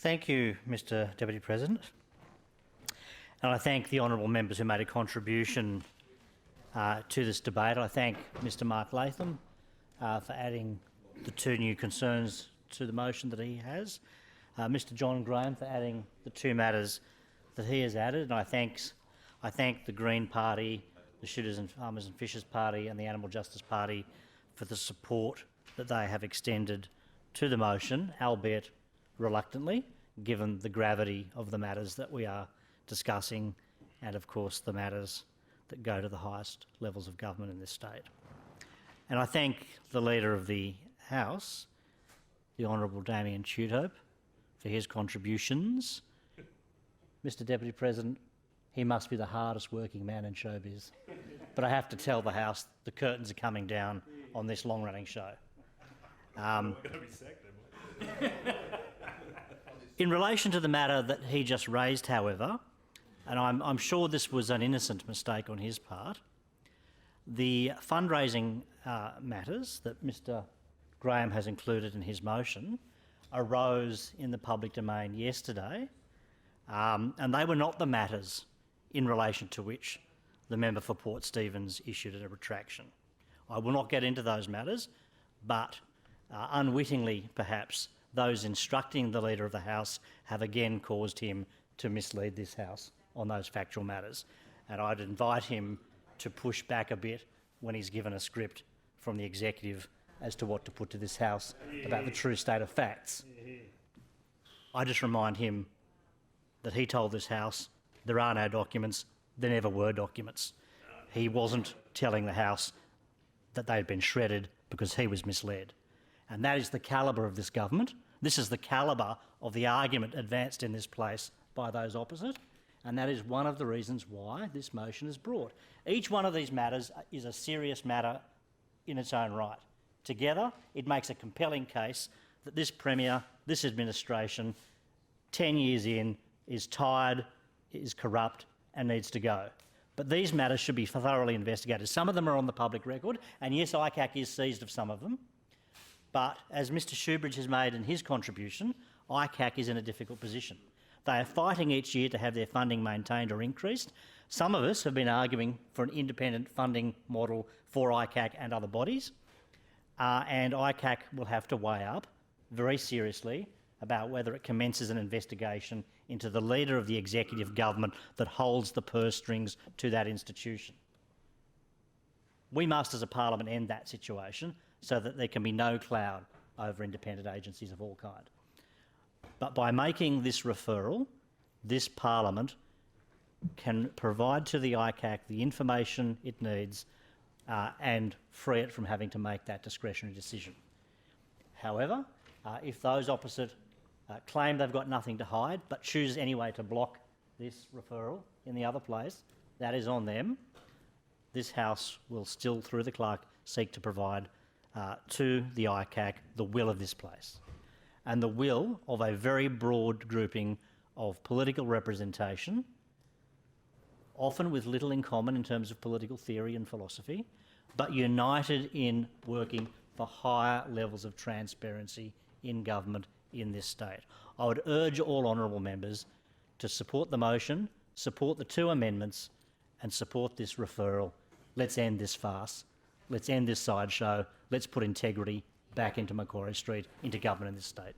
Thank you, Mr Deputy President. And I thank the honourable members who made a contribution to this debate. I thank Mr Mark Latham for adding the 2 new concerns to the motion that he has, Mr John Graham for adding the 2 matters that he has added, and I thank the Green Party, the Shooters and Farmers and Fishers Party and the Animal Justice Party for the support that they have extended to the motion, albeit reluctantly, given the gravity of the matters that we are discussing and, of course, the matters that go to the highest levels of government in this state. And I thank the Leader of the House, the Honourable Damien Tudehope, for his contributions. Mr Deputy President, he must be the hardest working man in showbiz. But I have to tell the House the curtains are coming down on this long-running show. In relation to the matter that he just raised, however, and I'm sure this was an innocent mistake on his part, the fundraising matters that Mr Graham has included in his motion arose in the public domain yesterday, and they were not the matters in relation to which the member for Port Stephens issued a retraction. I will not get into those matters, but unwittingly perhaps those instructing the Leader of the House have again caused him to mislead this House on those factual matters. And I'd invite him to push back a bit when he's given a script from the Executive as to what to put to this House about the true state of facts. I just remind him that he told this House there are no documents, there never were documents. He wasn't telling the House that they had been shredded because he was misled. And that is the calibre of this government. This is the calibre of the argument advanced in this place by those opposite, and that is one of the reasons why this motion is brought. Each one of these matters is a serious matter in its own right. Together, it makes a compelling case that this Premier, this administration, 10 years in, is tired, is corrupt and needs to go. But these matters should be thoroughly investigated. Some of them are on the public record, and yes, ICAC is seized of some of them. But as Mr Shoebridge has made in his contribution, ICAC is in a difficult position. They are fighting each year to have their funding maintained or increased. Some of us have been arguing for an independent funding model for ICAC and other bodies, and ICAC will have to weigh up very seriously about whether it commences an investigation into the Leader of the Executive Government that holds the purse strings to that institution. We must, as a parliament, end that situation so that there can be no cloud over independent agencies of all kind. But by making this referral, this parliament can provide to the ICAC the information it needs and free it from having to make that discretionary decision. However, if those opposite claim they've got nothing to hide but choose anyway to block this referral in the other place, that is on them. This House will still, through the clerk, seek to provide to the ICAC the will of this place and the will of a very broad grouping of political representation, often with little in common in terms of political theory and philosophy, but united in working for higher levels of transparency in government in this state. I would urge all honourable members to support the motion, support the 2 amendments and support this referral. Let's end this farce. Let's end this sideshow. Let's put integrity back into Macquarie Street, into government in this state.